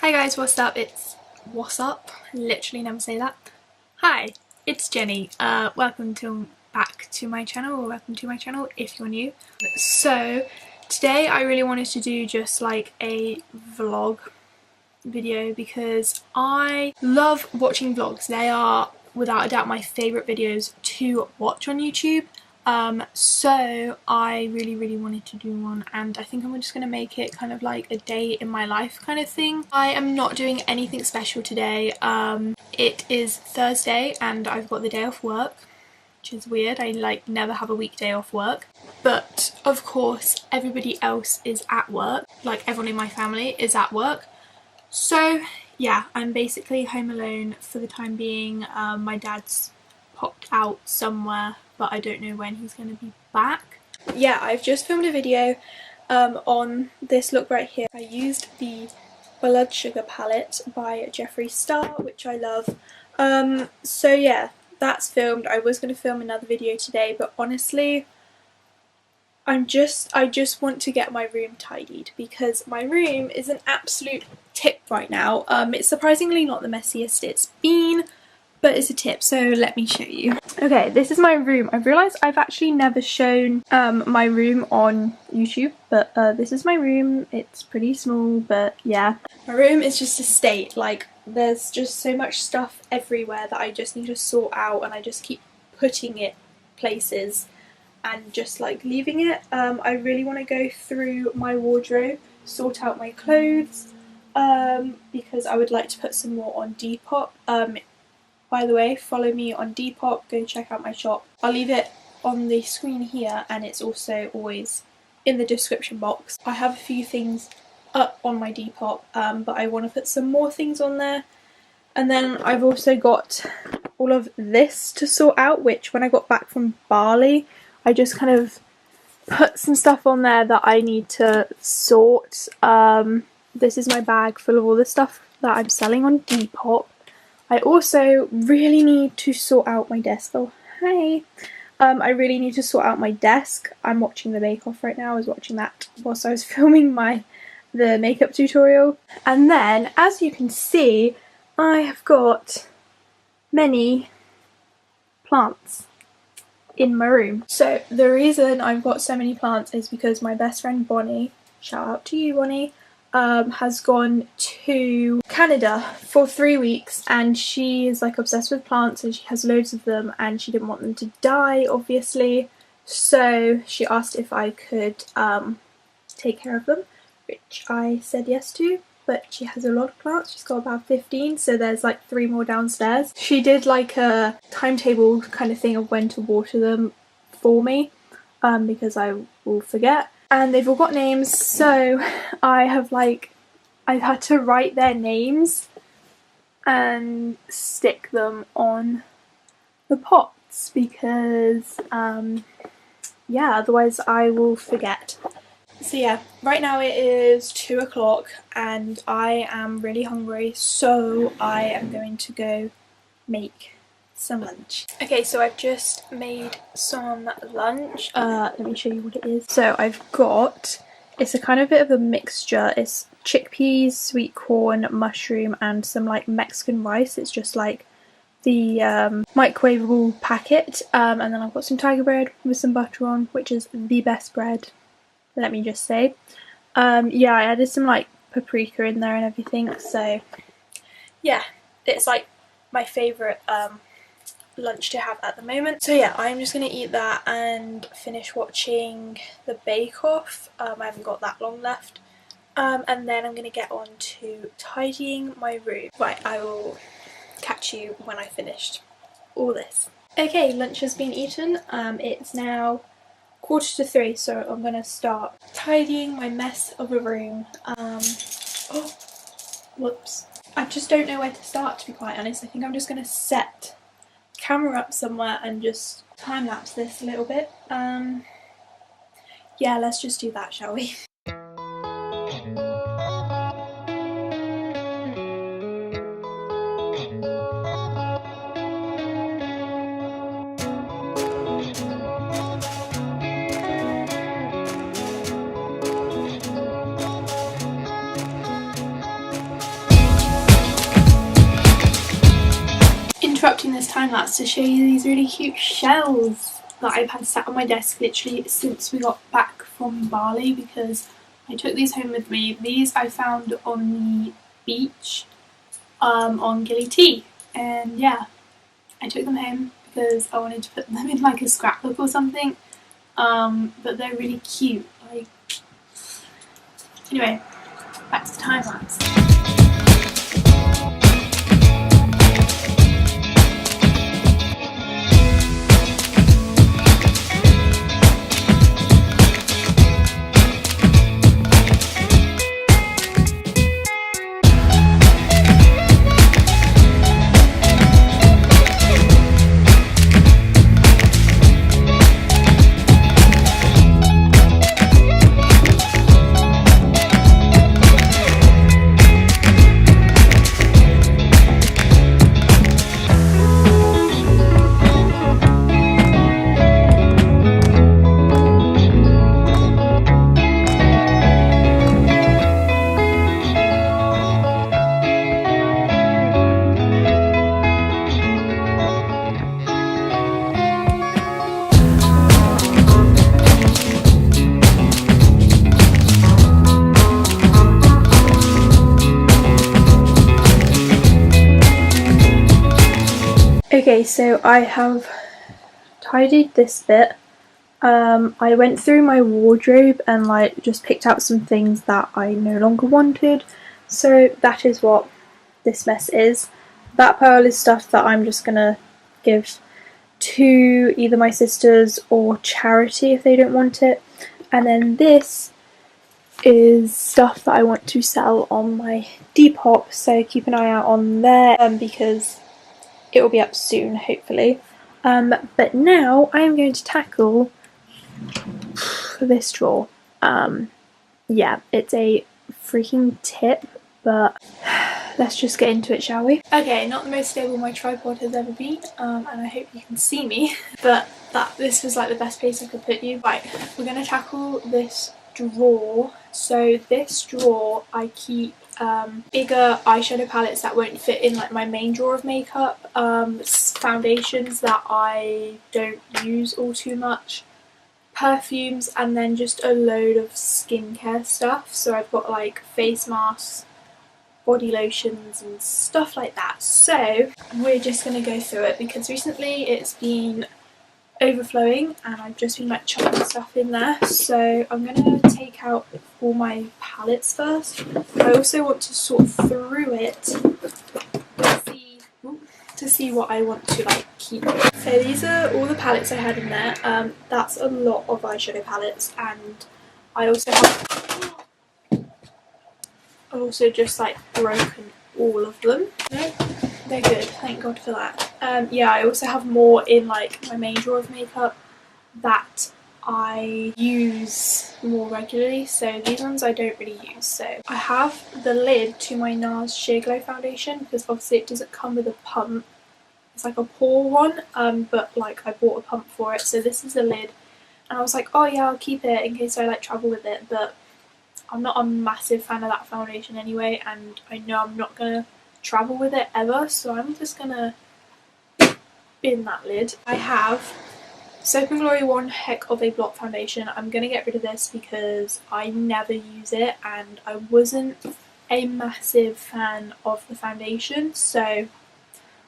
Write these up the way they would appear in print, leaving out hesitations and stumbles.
Hi guys, what's up? What's up? Literally never say that. Hi, it's Jenny. Welcome back to my channel, or welcome to my channel if you're new. So today I really wanted to do just like a vlog video because I love watching vlogs. They are without a doubt my favourite videos to watch on YouTube. So I really wanted to do one, and I think I'm just going to make it kind of like a day in my life kind of thing. I am not doing anything special today. It is Thursday and I've got the day off work, which is weird. I like never have a weekday off work, but of course everybody else is at work. Like everyone in my family is at work. So yeah, I'm basically home alone for the time being. My dad's popped out somewhere, but I don't know when he's going to be back. Yeah, I've just filmed a video on this look right here. I used the Blood Sugar palette by Jeffree Star, which I love. So yeah, that's filmed. I was going to film another video today, but honestly I just want to get my room tidied because my room is an absolute tip right now. It's surprisingly not the messiest it's been, but it's a tip, so let me show you. Okay, this is my room. I've realised I've actually never shown my room on YouTube, but this is my room. It's pretty small, but yeah. My room is just a state. Like, there's just so much stuff everywhere that I just need to sort out, and I just keep putting it places and just like leaving it. I really want to go through my wardrobe, sort out my clothes, because I would like to put some more on Depop. By the way, follow me on Depop, go check out my shop. I'll leave it on the screen here, and it's also always in the description box. I have a few things up on my Depop, but I want to put some more things on there. And then I've also got all of this to sort out, which when I got back from Bali, I just kind of put some stuff on there that I need to sort. This is my bag full of all the stuff that I'm selling on Depop. I also really need to sort out my desk. Oh, hi. I really need to sort out my desk. I'm watching the Bake Off right now. I was watching that whilst I was filming the makeup tutorial. And then, as you can see, I have got many plants in my room. So the reason I've got so many plants is because my best friend Bonnie, shout out to you Bonnie, has gone to Canada for 3 weeks, and she is like obsessed with plants and she has loads of them, and she didn't want them to die obviously, so she asked if I could take care of them, which I said yes to. But she has a lot of plants. She's got about 15, so there's like 3 more downstairs. She did like a timetable kind of thing of when to water them for me, because I will forget. And they've all got names, so I've had to write their names and stick them on the pots because yeah, otherwise I will forget. So yeah, right now it is 2 o'clock and I am really hungry, so I am going to go make some lunch. Okay, so I've just made some lunch. Let me show you what it is. So it's a kind of bit of a mixture. It's chickpeas, sweet corn, mushroom, and some like Mexican rice. It's just like the microwavable packet. And then I've got some tiger bread with some butter on, which is the best bread, let me just say. Yeah, I added some like paprika in there and everything, so yeah, it's like my favourite lunch to have at the moment. So yeah, I'm just going to eat that and finish watching the Bake Off. I haven't got that long left. And then I'm going to get on to tidying my room. Right, I will catch you when I finished all this. Okay, lunch has been eaten. It's now 2:45, so I'm going to start tidying my mess of a room. Oh, whoops. I just don't know where to start, to be quite honest. I think I'm just going to set the camera up somewhere and just time-lapse this a little bit. Yeah, let's just do that, shall we? watching this time lapse to show you these really cute shells that I've had sat on my desk literally since we got back from Bali, because I took these home with me. These I found on the beach on Gili Tea, and yeah, I took them home because I wanted to put them in like a scrapbook or something, but they're really cute. Like, anyway, back to the time lapse. Okay, so I have tidied this bit. I went through my wardrobe and like just picked out some things that I no longer wanted. So that is what this mess is. That pile is stuff that I'm just gonna give to either my sisters or charity if they don't want it. And then this is stuff that I want to sell on my Depop, so keep an eye out on there because it will be up soon, hopefully. But now I'm going to tackle this drawer. Yeah, it's a freaking tip, but let's just get into it, shall we? Okay, not the most stable my tripod has ever been, and I hope you can see me, but this was like the best place I could put you. Right, we're going to tackle this drawer. So this drawer I keep bigger eyeshadow palettes that won't fit in like my main drawer of makeup, foundations that I don't use all too much, perfumes, and then just a load of skincare stuff. So I've got like face masks, body lotions and stuff like that. So we're just going to go through it because recently it's been overflowing and I've just been like chucking stuff in there. So I'm going to take out all my palettes first. I also want to sort through it to see what I want to like keep. So these are all the palettes I had in there. That's a lot of eyeshadow palettes, and I also have I've also just like broken all of them. No, they're good, thank God for that. Yeah, I also have more in like my main drawer of makeup that I use more regularly, so these ones I don't really use. So I have the lid to my NARS Sheer Glow foundation because obviously it doesn't come with a pump. It's like a pour one, but like I bought a pump for it, so this is the lid. And I was like, oh yeah, I'll keep it in case I like travel with it, but I'm not a massive fan of that foundation anyway, and I know I'm not gonna travel with it ever, so I'm just gonna bin that lid. I have Soap & Glory One Heck of a Blot foundation. I'm gonna get rid of this because I never use it and I wasn't a massive fan of the foundation, so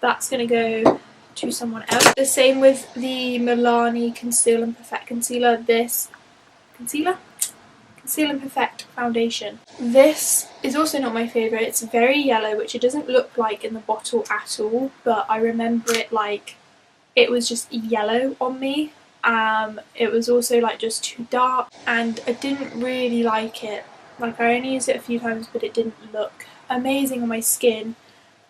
that's gonna go to someone else. The same with the Milani Conceal and Perfect Concealer. This Conceal and Perfect foundation. This is also not my favourite. It's very yellow, which it doesn't look like in the bottle at all, but I remember it like it was just yellow on me. It was also like just too dark and I didn't really like it. Like I only used it a few times, but it didn't look amazing on my skin.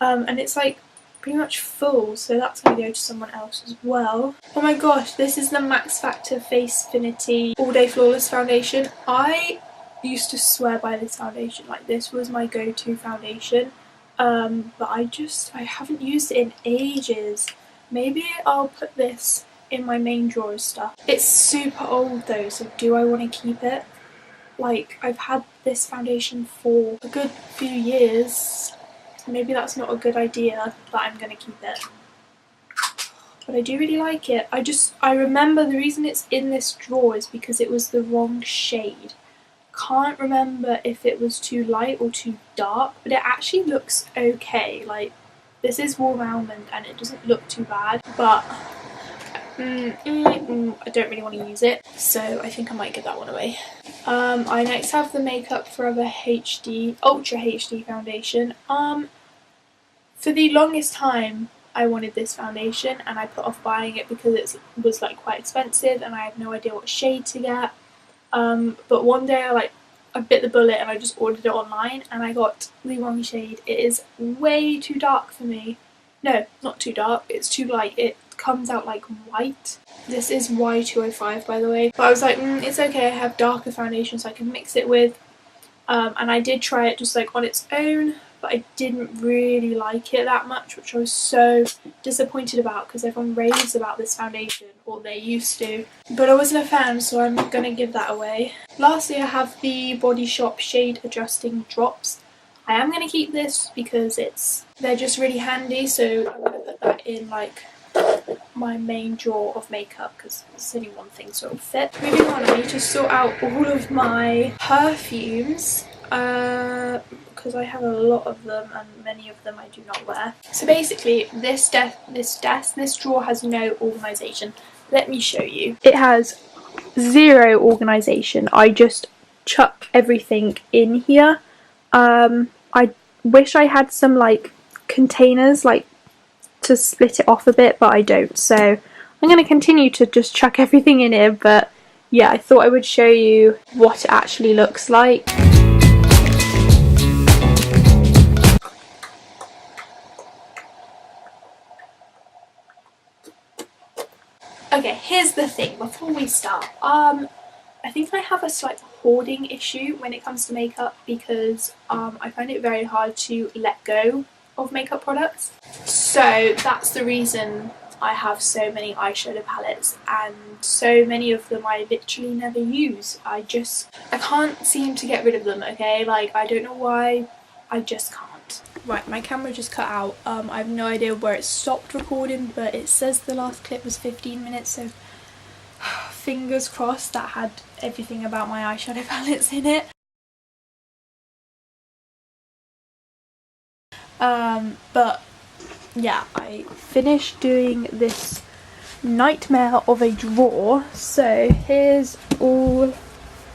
And it's like pretty much full, so that's going to go to someone else as well. Oh my gosh, this is the Max Factor Facefinity All Day Flawless foundation. I used to swear by this foundation, like this was my go-to foundation, but I haven't used it in ages. Maybe I'll put this in my main drawer stuff. It's super old though, so do I want to keep it? Like, I've had this foundation for a good few years. Maybe that's not a good idea, but I'm gonna keep it. but I do really like it. I remember the reason it's in this drawer is because it was the wrong shade. Can't remember if it was too light or too dark, but it actually looks okay. Like, this is warm almond and it doesn't look too bad, but I don't really want to use it, so I think I might give that one away. I next have the Makeup Forever HD Ultra HD foundation. For the longest time I wanted this foundation and I put off buying it because it was like quite expensive and I had no idea what shade to get. But one day I bit the bullet and I just ordered it online and I got the wrong shade. It is way too dark for me. No, not too dark, it's too light. It comes out like white. This is Y205 by the way. But I was like, it's okay, I have darker foundations I can mix it with. And I did try it just like on its own, but I didn't really like it that much, which I was so disappointed about because everyone raves about this foundation, or they used to. But I wasn't a fan, so I'm gonna give that away. Lastly, I have the Body Shop Shade Adjusting Drops. I am gonna keep this because they're just really handy, so I'm gonna put that in like my main drawer of makeup because there's only one thing so it'll fit. Moving on, I need to sort out all of my perfumes because I have a lot of them and many of them I do not wear. So basically this drawer has no organisation. Let me show you. It has zero organisation. I just chuck everything in here. I wish I had some like containers like to split it off a bit, but I don't, so I'm going to continue to just chuck everything in here. But yeah, I thought I would show you what it actually looks like. Okay, here's the thing before we start. I think I have a slight hoarding issue when it comes to makeup because I find it very hard to let go of makeup products. So that's the reason I have so many eyeshadow palettes, and so many of them I literally never use. I can't seem to get rid of them, okay? Like, I don't know why, I just can't. Right, my camera just cut out. I have no idea where it stopped recording, but it says the last clip was 15 minutes, so fingers crossed that had everything about my eyeshadow palettes in it. But yeah, I finished doing this nightmare of a drawer. So here's all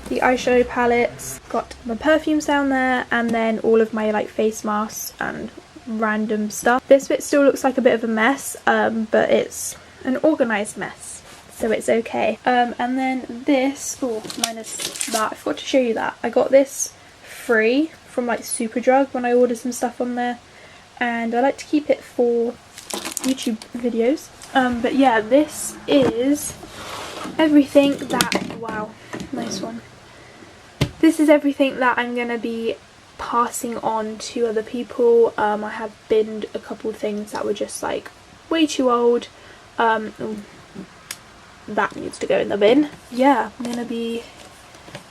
the eyeshadow palettes, got my perfumes down there, and then all of my like face masks and random stuff. This bit still looks like a bit of a mess, but it's an organised mess, so it's okay. And then this, oh, minus that, I forgot to show you that. I got this free from like Superdrug when I ordered some stuff on there, and I like to keep it for YouTube videos. But yeah, this is everything that, wow, nice one. This is everything that I'm going to be passing on to other people. I have binned a couple of things that were just like way too old. That needs to go in the bin. Yeah, I'm going to be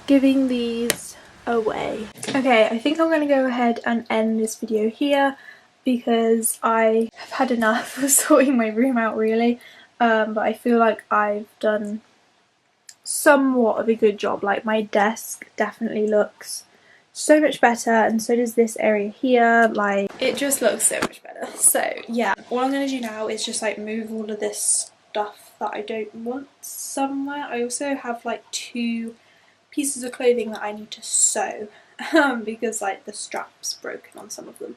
giving these away. Okay, I think I'm going to go ahead and end this video here because I have had enough of sorting my room out really. But I feel like I've done somewhat of a good job. Like, my desk definitely looks so much better, and so does this area here. Like, it just looks so much better. So yeah, all I'm going to do now is just like move all of this stuff that I don't want somewhere. I also have like 2 pieces of clothing that I need to sew because like the strap's broken on some of them.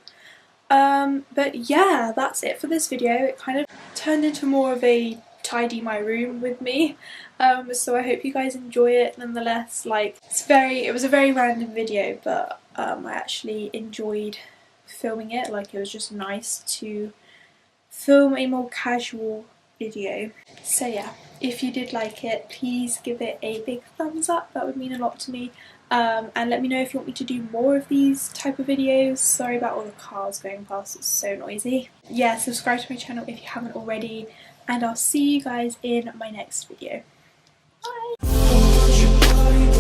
But yeah, that's it for this video. It kind of turned into more of a tidy my room with me, so I hope you guys enjoy it nonetheless. Like, it was a very random video, but I actually enjoyed filming it. Like, it was just nice to film a more casual video. So yeah, if you did like it, please give it a big thumbs up. That would mean a lot to me. And let me know if you want me to do more of these type of videos. Sorry about all the cars going past, it's so noisy. Yeah, subscribe to my channel if you haven't already, and I'll see you guys in my next video. Bye!